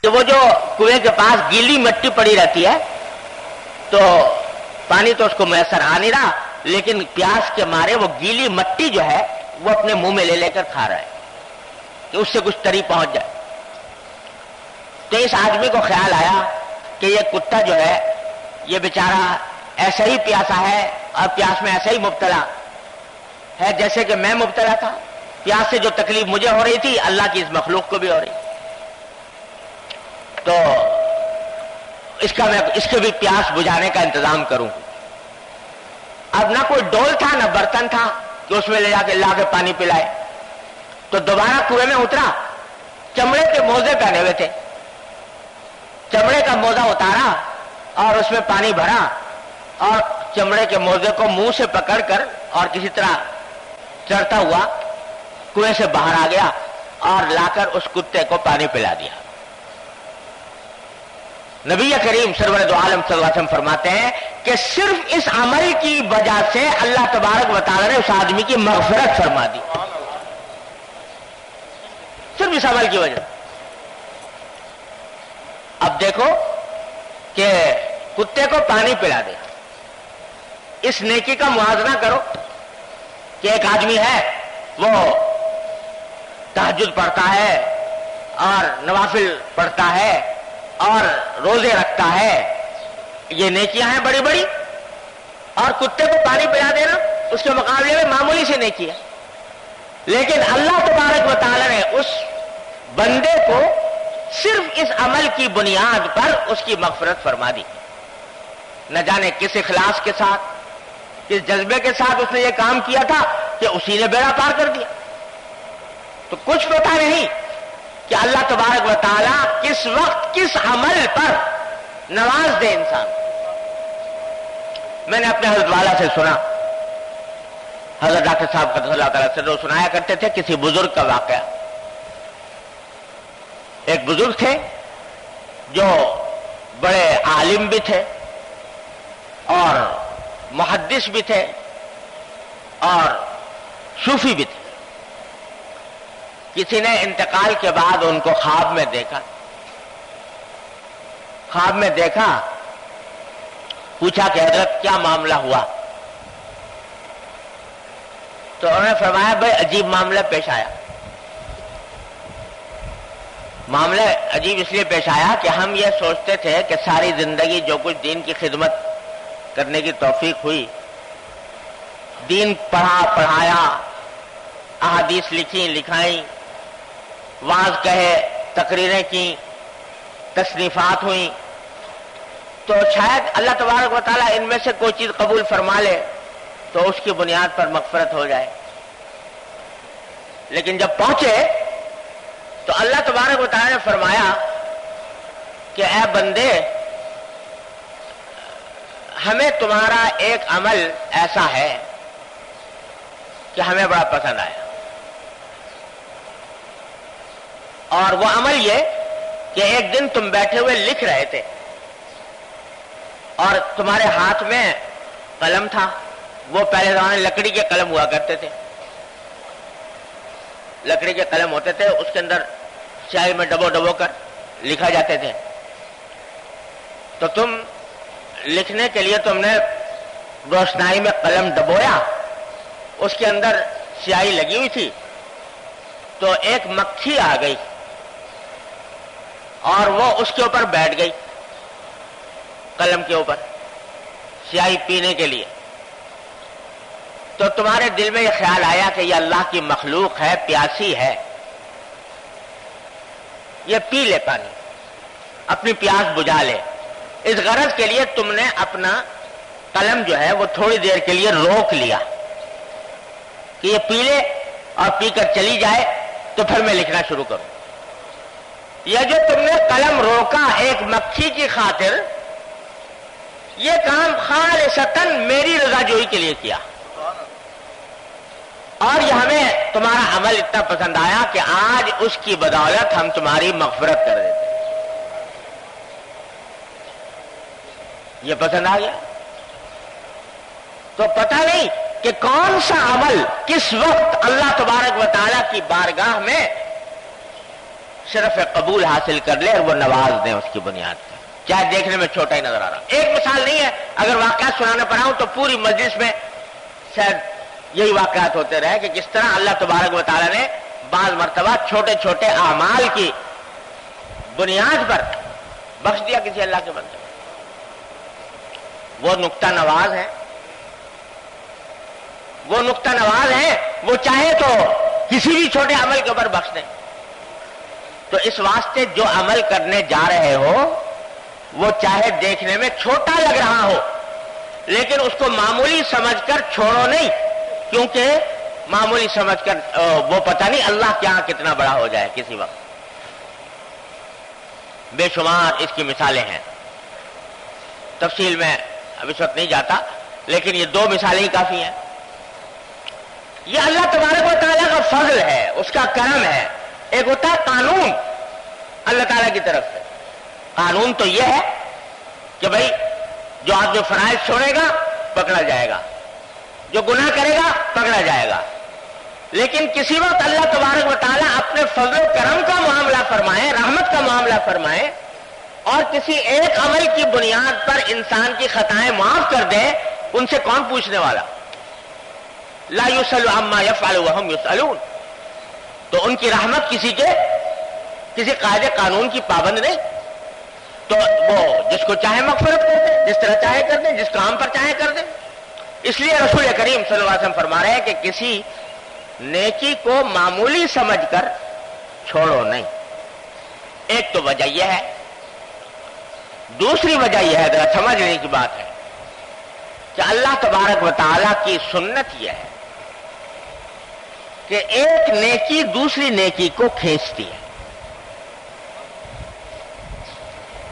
کہ وہ جو کنویں کے پاس گیلی مٹی پڑی رہتی ہے تو پانی تو اس کو میسر آ نہیں رہا، لیکن پیاس کے مارے وہ گیلی مٹی جو ہے وہ اپنے منہ میں لے کر کھا رہا ہے کہ اس سے کچھ تری پہنچ جائے۔ تو اس آدمی کو خیال آیا کہ یہ کتا جو ہے یہ بیچارہ ایسا ہی پیاسا ہے اور پیاس میں ایسا ہی مبتلا ہے جیسے کہ میں مبتلا تھا۔ پیاس سے جو تکلیف مجھے ہو رہی تھی اللہ کی اس مخلوق کو بھی ہو رہی، تو میں اس کے بھی پیاس بجھانے کا انتظام کروں۔ اب نہ کوئی ڈول تھا نہ برتن تھا کہ اس میں لا کے پانی پلائے، تو دوبارہ کنویں میں اترا۔ چمڑے کے موزے پہنے ہوئے تھے، چمڑے کا موزہ اتارا اور اس میں پانی بھرا اور چمڑے کے موزے کو منہ سے پکڑ کر اور کسی طرح چڑھتا ہوا کنویں سے باہر آ گیا اور لا کر اس کتے کو پانی پلا دیا۔ نبی کریم سرور دو عالم صلی اللہ علیہ وسلم فرماتے ہیں کہ صرف اس عمل کی وجہ سے اللہ تبارک و تعالی نے اس آدمی کی مغفرت فرما دی، صرف اس عمل کی وجہ۔ اب دیکھو کہ کتے کو پانی پلا دیا، اس نیکی کا موازنہ کرو کہ ایک آدمی ہے وہ تہجد پڑھتا ہے اور نوافل پڑھتا ہے اور روزے رکھتا ہے، یہ نیکیاں ہیں بڑی بڑی، اور کتے کو پانی پلا دینا اس کے مقابلے میں معمولی سی نیکی ہے۔ لیکن اللہ تبارک و تعالی نے اس بندے کو صرف اس عمل کی بنیاد پر اس کی مغفرت فرما دی۔ نہ جانے کس اخلاص کے ساتھ، کس جذبے کے ساتھ اس نے یہ کام کیا تھا کہ اسی نے بیڑا پار کر دیا۔ تو کچھ پتہ نہیں کہ اللہ تبارک و تعالیٰ کس وقت کس عمل پر نواز دے انسان۔ میں نے اپنے حضرت والا سے سنا، حضرت ڈاکٹر صاحب قدس اللہ تعالیٰ سے سنایا کرتے تھے کسی بزرگ کا واقعہ۔ ایک بزرگ تھے جو بڑے عالم بھی تھے اور محدث بھی تھے اور صوفی بھی تھے۔ کسی نے انتقال کے بعد ان کو خواب میں دیکھا، پوچھا کہ حضرت کیا معاملہ ہوا؟ تو انہوں نے فرمایا بھائی عجیب معاملہ پیش آیا۔ معاملہ عجیب اس لیے پیش آیا کہ ہم یہ سوچتے تھے کہ ساری زندگی جو کچھ دین کی خدمت کرنے کی توفیق ہوئی، دین پڑھایا، احادیث لکھی لکھائیں، واعظ کہے، تقریریں کی، تصنیفات ہوئیں، تو شاید اللہ تبارک و تعالیٰ ان میں سے کوئی چیز قبول فرما لے تو اس کی بنیاد پر مغفرت ہو جائے۔ لیکن جب پہنچے تو اللہ تبارک و تعالیٰ نے فرمایا کہ اے بندے، ہمیں تمہارا ایک عمل ایسا ہے کہ ہمیں بڑا پسند آیا، اور وہ عمل یہ کہ ایک دن تم بیٹھے ہوئے لکھ رہے تھے اور تمہارے ہاتھ میں قلم تھا، وہ پہلے زمانے لکڑی کے قلم ہوا کرتے تھے، لکڑی کے قلم ہوتے تھے، اس کے اندر سیاہی میں ڈبو کر لکھا جاتے تھے۔ تو تم لکھنے کے لیے تم نے روشنائی میں قلم ڈبویا، اس کے اندر سیاہی لگی ہوئی تھی، تو ایک مکھی آ گئی اور وہ اس کے اوپر بیٹھ گئی، قلم کے اوپر سیاہی پینے کے لیے۔ تو تمہارے دل میں یہ خیال آیا کہ یہ اللہ کی مخلوق ہے، پیاسی ہے، یہ پی لے پانی، اپنی پیاس بجھا لے۔ اس غرض کے لیے تم نے اپنا قلم جو ہے وہ تھوڑی دیر کے لیے روک لیا کہ یہ پی لے اور پی کر چلی جائے تو پھر میں لکھنا شروع کروں۔ یہ جو تم نے قلم روکا ایک مکھی کی خاطر، یہ کام خالصتاً میری رضا جوئی کے لیے کیا، اور یہ ہمیں تمہارا عمل اتنا پسند آیا کہ آج اس کی بدولت ہم تمہاری مغفرت کر دیتے ہیں۔ یہ پسند آ گیا تو پتہ نہیں کہ کون سا عمل کس وقت اللہ تبارک و تعالیٰ کی بارگاہ میں شرف قبول حاصل کر لے اور وہ نواز دیں اس کی بنیاد پر، چاہے دیکھنے میں چھوٹا ہی نظر آ رہا۔ ایک مثال نہیں ہے، اگر واقعات سنانے پر آؤں تو پوری مجلس میں شاید یہی واقعات ہوتے رہے کہ کس طرح اللہ تبارک و تعالیٰ نے بعض مرتبہ چھوٹے چھوٹے اعمال کی بنیاد پر بخش دیا کسی اللہ کے بندے۔ وہ نقطہ نواز ہے، وہ نقطہ نواز ہے، وہ چاہے تو کسی بھی چھوٹے عمل کے اوپر بخش دیں۔ تو اس واسطے جو عمل کرنے جا رہے ہو وہ چاہے دیکھنے میں چھوٹا لگ رہا ہو لیکن اس کو معمولی سمجھ کر چھوڑو نہیں، کیونکہ معمولی سمجھ کر وہ پتہ نہیں اللہ کیا کتنا بڑا ہو جائے کسی وقت۔ بے شمار اس کی مثالیں ہیں، تفصیل میں اب اس وقت نہیں جاتا، لیکن یہ دو مثالیں ہی کافی ہیں۔ یہ اللہ تبارک و تعالیٰ کا فضل ہے، اس کا کرم ہے۔ ایک ہوتا ہے قانون اللہ تعالیٰ کی طرف سے، قانون تو یہ ہے کہ بھائی جو آدمی فرائض چھوڑے گا پکڑا جائے گا، جو گناہ کرے گا پکڑا جائے گا، لیکن کسی وقت اللہ تبارک و تعالیٰ اپنے فضل و کرم کا معاملہ فرمائے، رحمت کا معاملہ فرمائے اور کسی ایک عمل کی بنیاد پر انسان کی خطائیں معاف کر دے، ان سے کون پوچھنے والا؟ لا یسأل عما یفعل وہم یسألون۔ تو ان کی رحمت کسی قاعدے قانون کی پابند نہیں، تو وہ جس کو چاہے مغفرت کر دیں، جس طرح چاہے کر دیں، جس کام پر چاہے کر دیں۔ اس لیے رسول کریم صلی اللہ علیہ وسلم فرما رہے ہیں کہ کسی نیکی کو معمولی سمجھ کر چھوڑو نہیں۔ ایک تو وجہ یہ ہے، دوسری وجہ یہ ہے، ذرا سمجھنے کی بات ہے کہ اللہ تبارک و تعالیٰ کی سنت یہ ہے کہ ایک نیکی دوسری نیکی کو کھینچتی ہے۔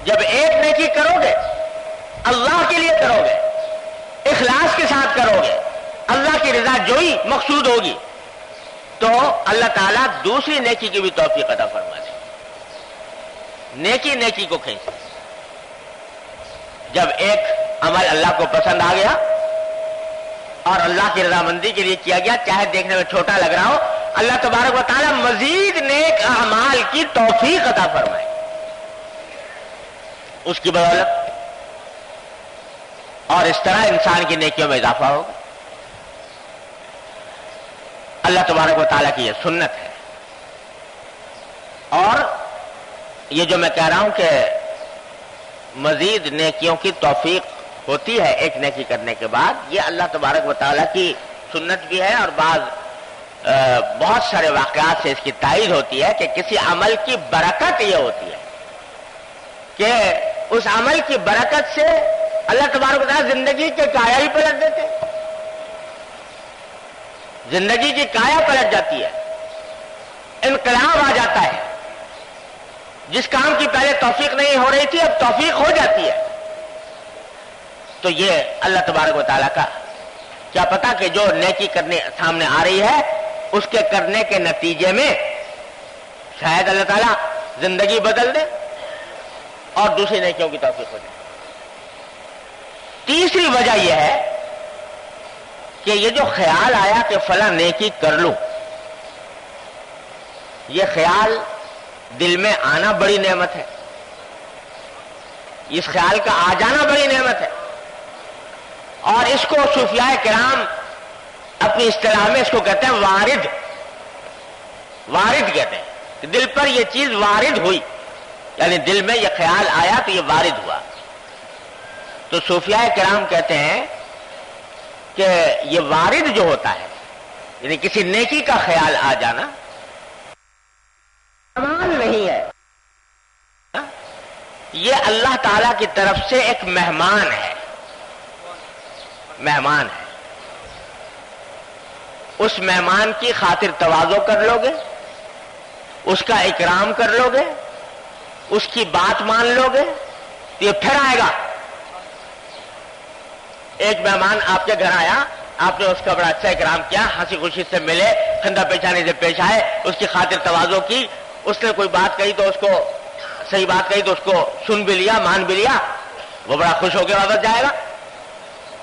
جب ایک نیکی کرو گے اللہ کے لیے کرو گے، اخلاص کے ساتھ کرو گے، اللہ کی رضا جوئی مقصود ہوگی، تو اللہ تعالیٰ دوسری نیکی کی بھی توفیق عطا فرما دے۔ نیکی نیکی کو کھینچتی۔ جب ایک عمل اللہ کو پسند آ گیا اور اللہ کی رضامندی کے لیے کیا گیا، چاہے دیکھنے میں چھوٹا لگ رہا ہو، اللہ تبارک و تعالیٰ مزید نیک اعمال کی توفیق عطا فرمائے اس کی بدولت، اور اس طرح انسان کی نیکیوں میں اضافہ ہوگا۔ اللہ تبارک و تعالیٰ کی یہ سنت ہے۔ اور یہ جو میں کہہ رہا ہوں کہ مزید نیکیوں کی توفیق ہوتی ہے ایک نیکی کرنے کے بعد، یہ اللہ تبارک و تعالیٰ کی سنت بھی ہے، اور بہت سارے واقعات سے اس کی تائید ہوتی ہے کہ کسی عمل کی برکت یہ ہوتی ہے کہ اس عمل کی برکت سے اللہ تبارک و تعالیٰ زندگی کے کایا ہی پلٹ دیتے، زندگی کی کایا پلٹ جاتی ہے، انقلاب آ جاتا ہے۔ جس کام کی پہلے توفیق نہیں ہو رہی تھی اب توفیق ہو جاتی ہے۔ تو یہ اللہ تبارک و تعالیٰ کا کیا پتا کہ جو نیکی کرنے سامنے آ رہی ہے اس کے کرنے کے نتیجے میں شاید اللہ تعالیٰ زندگی بدل دے اور دوسری نیکیوں کی توفیق ہو جائے۔ تیسری وجہ یہ ہے کہ یہ جو خیال آیا کہ فلاں نیکی کر لوں، یہ خیال دل میں آنا بڑی نعمت ہے، اس خیال کا آ جانا بڑی نعمت ہے، اور اس کو صوفیاء کرام اپنی اصطلاح میں اس کو کہتے ہیں وارد، وارد کہتے ہیں کہ دل پر یہ چیز وارد ہوئی، یعنی دل میں یہ خیال آیا تو یہ وارد ہوا۔ تو صوفیاء کرام کہتے ہیں کہ یہ وارد جو ہوتا ہے یعنی کسی نیکی کا خیال آ جانا کمال نہیں ہے، یہ اللہ تعالی کی طرف سے ایک مہمان ہے، مہمان ہے۔ اس مہمان کی خاطر تواضع کر لو گے، اس کا اکرام کر لو گے، اس کی بات مان لو گے تو یہ پھر آئے گا۔ ایک مہمان آپ کے گھر آیا، آپ نے اس کا بڑا اچھا اکرام کیا، ہنسی خوشی سے ملے، خندہ پیشانی سے پیش آئے، اس کی خاطر تواضع کی، اس نے کوئی بات کہی تو اس کو صحیح بات کہی تو اس کو سن بھی لیا، مان بھی لیا، وہ بڑا خوش ہو کے واپس جائے گا۔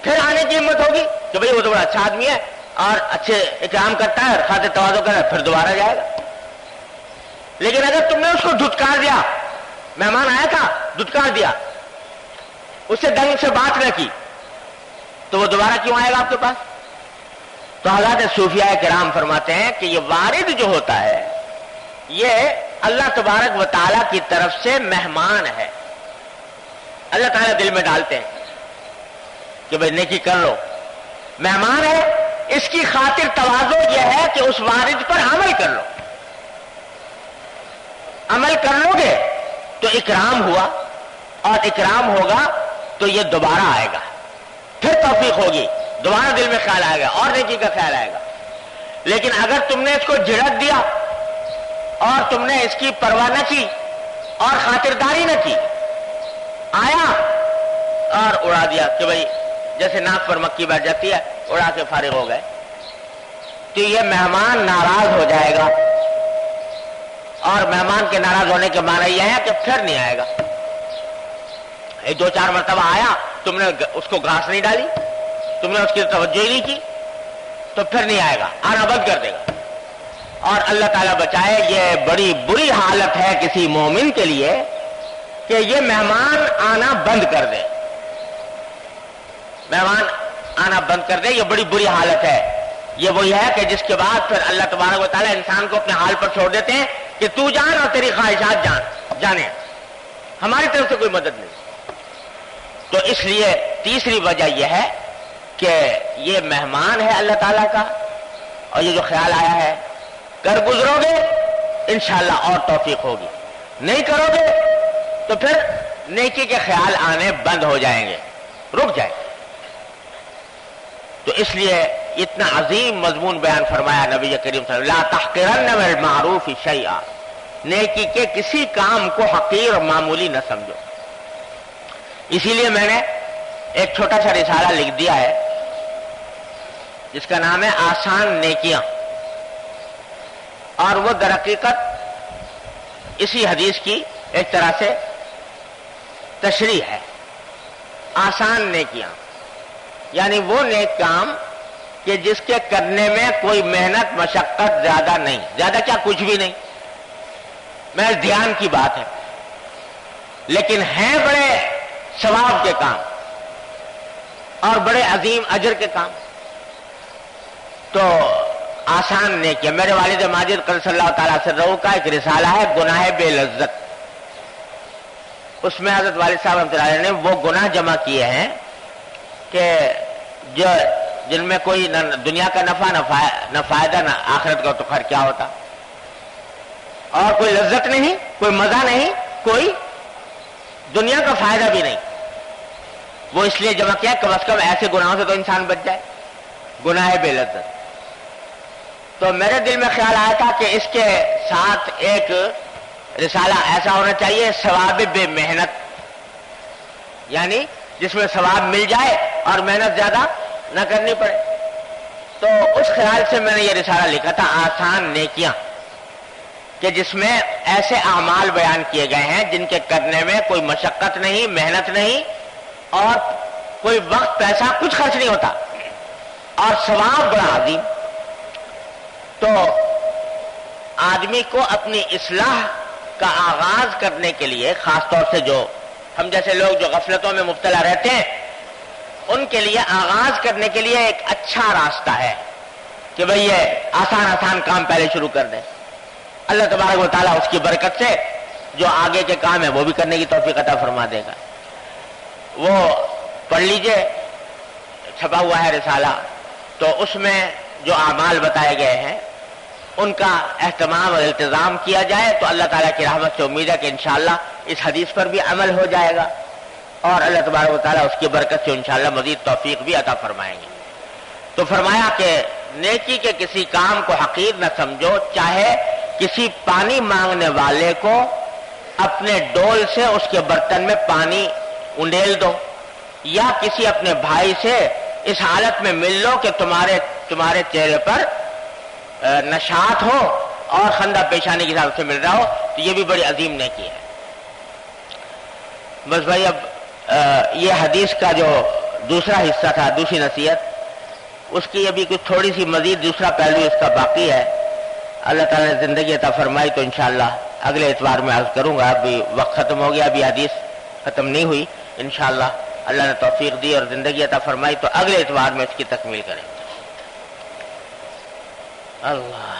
پھر آنے کی ہمت ہوگی کہ بھئی وہ تو بڑا اچھا آدمی ہے اور اچھے اکرام کرتا ہے اور خاطر تواضع کرتا ہے، پھر دوبارہ جائے گا۔ لیکن اگر تم نے اس کو دھتکار دیا، مہمان آیا تھا دھتکار دیا، اس سے ڈنگ سے بات نہ کی، تو وہ دوبارہ کیوں آئے گا آپ کے پاس؟ تو حضرات صوفیاء کرام فرماتے ہیں کہ یہ وارد جو ہوتا ہے یہ اللہ تبارک و تعالیٰ کی طرف سے مہمان ہے. اللہ تعالیٰ دل میں ڈالتے ہیں کہ بھئی نیکی کر لو، مہمان ہے، اس کی خاطر تواضع یہ ہے کہ اس وارد پر عمل کر لو. عمل کر لو گے تو اکرام ہوا، اور اکرام ہوگا تو یہ دوبارہ آئے گا، پھر توفیق ہوگی، دوبارہ دل میں خیال آئے گا اور نیکی کا خیال آئے گا. لیکن اگر تم نے اس کو جھڑک دیا اور تم نے اس کی پرواہ نہ کی اور خاطرداری نہ کی، آیا اور اڑا دیا کہ بھئی جیسے ناک پر مکھی بیٹھ جاتی ہے، اڑا کے فارغ ہو گئے، تو یہ مہمان ناراض ہو جائے گا. اور مہمان کے ناراض ہونے کے معنی یہ ہے کہ پھر نہیں آئے گا. دو چار مرتبہ آیا، تم نے اس کو گھاس نہیں ڈالی، تم نے اس کی توجہ ہی نہیں کی، تو پھر نہیں آئے گا، آنا بند کر دے گا. اور اللہ تعالیٰ بچائے، یہ بڑی بری حالت ہے کسی مومن کے لیے کہ یہ مہمان آنا بند کر دے. مہمان آنا بند کر دے، یہ بڑی بری حالت ہے. یہ وہی ہے کہ جس کے بعد پھر اللہ تبارک و تعالیٰ انسان کو اپنے حال پر چھوڑ دیتے ہیں کہ تو جان اور تیری خواہشات جانے، ہماری طرف سے کوئی مدد نہیں. تو اس لیے تیسری وجہ یہ ہے کہ یہ مہمان ہے اللہ تعالیٰ کا، اور یہ جو خیال آیا ہے کر گزرو گے انشاءاللہ اور توفیق ہوگی، نہیں کرو گے تو پھر نیکی کے خیال آنے بند ہو جائیں گے، رک جائیں گے. تو اس لیے اتنا عظیم مضمون بیان فرمایا نبی کریم صلی اللہ علیہ وسلم، لا تحقرن من المعروف شیئا، نیکی کے کسی کام کو حقیر اور معمولی نہ سمجھو. اسی لیے میں نے ایک چھوٹا سا رسالہ لکھ دیا ہے جس کا نام ہے آسان نیکیاں، اور وہ در حقیقت اسی حدیث کی ایک طرح سے تشریح ہے. آسان نیکیاں یعنی وہ نیک کام کہ جس کے کرنے میں کوئی محنت مشقت زیادہ نہیں، زیادہ کیا کچھ بھی نہیں، میں دھیان کی بات ہے، لیکن ہیں بڑے ثواب کے کام اور بڑے عظیم اجر کے کام. تو آسان نیکیاں، میرے والد ماجد قدس اللہ تعالیٰ سرہ کا ایک رسالہ ہے گناہ بے لذت، اس میں حضرت والد صاحب رحمۃ اللہ علیہ نے وہ گناہ جمع کیے ہیں کہ جن میں کوئی نہ دنیا کا نفع نہ فائدہ نہ آخرت کا تو خیر کیا ہوتا، اور کوئی لذت نہیں، کوئی مزہ نہیں، کوئی دنیا کا فائدہ بھی نہیں. وہ اس لیے جمع کیا کم از کم ایسے گناہوں سے تو انسان بچ جائے، گناہ بے لذت. تو میرے دل میں خیال آیا تھا کہ اس کے ساتھ ایک رسالہ ایسا ہونا چاہیے ثواب بے محنت، یعنی جس میں ثواب مل جائے اور محنت زیادہ نہ کرنی پڑے. تو اس خیال سے میں نے یہ رسالہ لکھا تھا آسان نیکیاں، کہ جس میں ایسے اعمال بیان کیے گئے ہیں جن کے کرنے میں کوئی مشقت نہیں، محنت نہیں، اور کوئی وقت پیسہ کچھ خرچ نہیں ہوتا، اور ثواب بڑا عظیم. تو آدمی کو اپنی اصلاح کا آغاز کرنے کے لیے، خاص طور سے جو ہم جیسے لوگ جو غفلتوں میں مبتلا رہتے ہیں، ان کے لیے آغاز کرنے کے لیے ایک اچھا راستہ ہے کہ بھئی یہ آسان کام پہلے شروع کر دیں. اللہ تبارک و تعالیٰ اس کی برکت سے جو آگے کے کام ہے وہ بھی کرنے کی توفیق عطا فرما دے گا. وہ پڑھ لیجئے، چھپا ہوا ہے رسالہ، تو اس میں جو اعمال بتائے گئے ہیں ان کا اہتمام اور التزام کیا جائے تو اللہ تعالیٰ کی رحمت سے امید ہے کہ انشاءاللہ اس حدیث پر بھی عمل ہو جائے گا، اور اللہ تبارک و تعالیٰ اس کی برکت سے انشاءاللہ مزید توفیق بھی عطا فرمائیں گے. تو فرمایا کہ نیکی کے کسی کام کو حقیر نہ سمجھو، چاہے کسی پانی مانگنے والے کو اپنے ڈول سے اس کے برتن میں پانی انڈیل دو، یا کسی اپنے بھائی سے اس حالت میں مل لو کہ تمہارے چہرے پر نشاط ہو اور خندہ پیشانی کے حساب سے مل رہا ہو، تو یہ بھی بڑی عظیم نیکی ہے. بس بھائی اب یہ حدیث کا جو دوسرا حصہ تھا، دوسری نصیحت، اس کی ابھی کچھ تھوڑی سی مزید دوسرا پہلو اس کا باقی ہے. اللہ تعالیٰ نے زندگی عطا فرمائی تو انشاءاللہ اگلے اتوار میں عرض کروں گا. ابھی وقت ختم ہو گیا, ابھی حدیث ختم نہیں ہوئی. انشاءاللہ اللہ نے توفیق دی اور زندگی عطا فرمائی تو اگلے اتوار میں اس کی تکمیل کریں. اللہ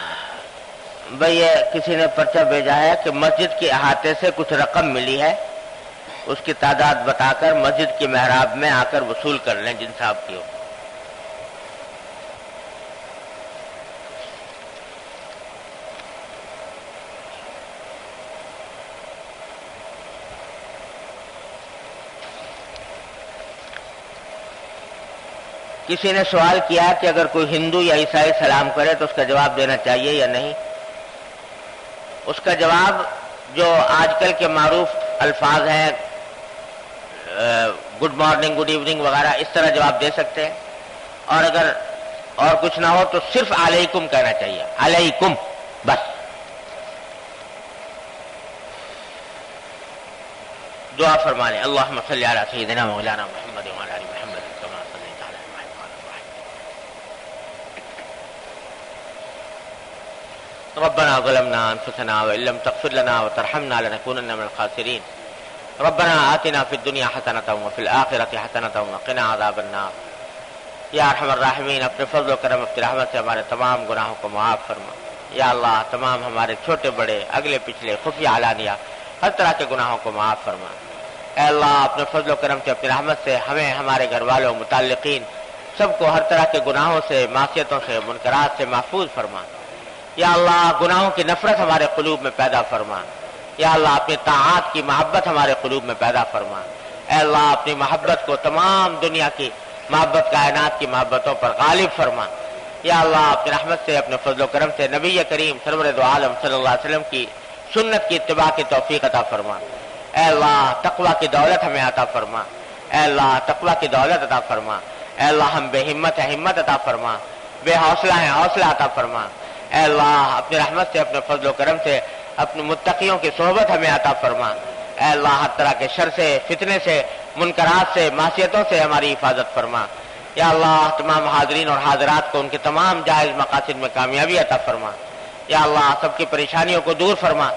بھئی, یہ کسی نے پرچہ بھیجا ہے کہ مسجد کے احاطے سے کچھ رقم ملی ہے, اس کی تعداد بتا کر مسجد کے محراب میں آ کر وصول کر لیں جن صاحب کی ہو. کسی نے سوال کیا کہ اگر کوئی ہندو یا عیسائی سلام کرے تو اس کا جواب دینا چاہیے یا نہیں. اس کا جواب جو آج کل کے معروف الفاظ ہیں, گڈ مارننگ, گڈ ایوننگ وغیرہ, اس طرح جواب دے سکتے ہیں. اور اگر اور کچھ نہ ہو تو صرف علیکم کہنا چاہیے, علیکم بس. دعا فرمانے. اللہم صلی علی سیدنا مولانا محمد وعلی آل محمد کما صلیت علی ابراہیم وعلی آل ابراہیم. ربنا ظلمنا انفسنا وان لم تغفر لنا وترحمنا لنكونن من الخاسرین. ربنا آتنا فی الدنیا حسنۃ وفی الآخرۃ حسنۃ وقنا عذاب النار. یا ارحم الراحمین, اپنے فضل و کرم, اپنی رحمت سے ہمارے تمام گناہوں کو معاف فرما. یا اللہ, تمام ہمارے چھوٹے بڑے, اگلے پچھلے, خفیہ علانیہ, ہر طرح کے گناہوں کو معاف فرما. اے اللہ, اپنے فضل و کرم سے, اپنی رحمت سے ہمیں, ہمارے گھر والوں, متعلقین سب کو ہر طرح کے گناہوں سے, معصیتوں سے, منکرات سے محفوظ فرما. یا اللہ, گناہوں کی نفرت ہمارے قلوب میں پیدا فرما. یا اللہ, اپنی طاعات کی محبت ہمارے قلوب میں پیدا فرما. اے اللہ, اپنی محبت کو تمام دنیا کی محبت, کائنات کی محبتوں پر غالب فرما. یا اللہ, اپنی رحمت سے, اپنے فضل و کرم سے نبی کریم سرور دو عالم صلی اللہ علیہ وسلم کی سنت کی اتباع کی توفیق عطا فرما. اے اللہ, تقوی کی دولت ہمیں عطا فرما. اے اللہ, تقوی کی دولت عطا فرما. اے اللہ, ہم بے ہمت ہیں, ہمت عطا فرما. بے حوصلہ ہیں, حوصلہ عطا فرما. اے اللہ, اپنی رحمت سے, اپنے فضل و کرم سے اپنے متقیوں کی صحبت ہمیں عطا فرما. اے اللہ, ہر طرح کے شر سے, فتنے سے, منکرات سے, معصیتوں سے ہماری حفاظت فرما. یا اللہ, تمام حاضرین اور حاضرات کو ان کے تمام جائز مقاصد میں کامیابی عطا فرما. یا اللہ, سب کی پریشانیوں کو دور فرما,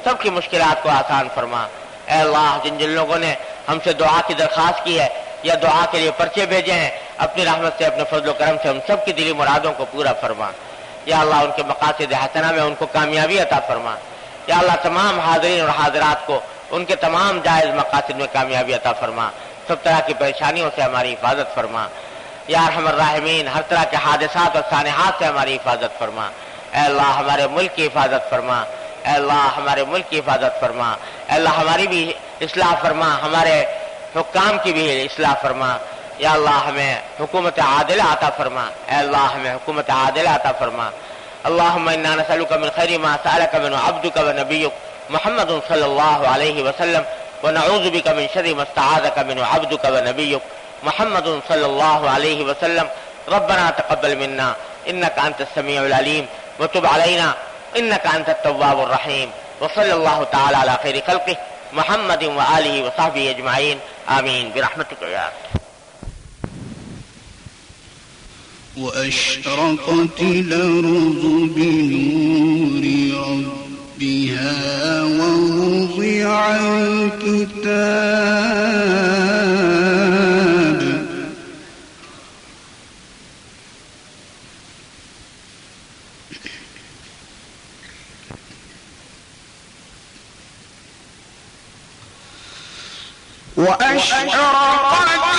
سب کی مشکلات کو آسان فرما. اے اللہ, جن جن لوگوں نے ہم سے دعا کی درخواست کی ہے یا دعا کے لیے پرچے بھیجے ہیں, اپنی رحمت سے, اپنے فضل و کرم سے ہم سب کی دلی مرادوں کو پورا فرما. یا اللہ, ان کے مقاصد حسنہ میں ان کو کامیابی عطا فرما. یا اللہ, تمام حاضرین اور حاضرات کو ان کے تمام جائز مقاصد میں کامیابی عطا فرما. سب طرح کی پریشانیوں سے ہماری حفاظت فرما. یا ارحم الراحمین, ہر طرح کے حادثات اور سانحات سے ہماری حفاظت فرما. اے اللہ, ہمارے ملک کی حفاظت فرما. اے اللہ, ہمارے ملک کی حفاظت فرما. اے اللہ, ہماری بھی اصلاح فرما, ہمارے حکام کی بھی اصلاح فرما. یا اللہ, ہمیں حکومت عادلہ عطا فرما. اے اللہ, ہمیں حکومت عادلہ عطا فرما. اللہم انا نسألک من خیر ما سألک منہ عبدک و نبیک محمد صلی اللہ علیہ وسلم, ونعوذ بک من شر ما استعاذک منہ عبدک و نبیک محمد صلی اللہ علیہ وسلم. ربنا تقبل منا انک انت السمیع العلیم وتب علینا انک انت التواب الرحیم. وصلی اللہ تعالی علی خیر خلقہ محمد وآلہ وصحبہ اجمعین. آمین برحمتک یا ارحم. وأشرقت الأرض بنور ربها ووضع الكتاب وأشرقت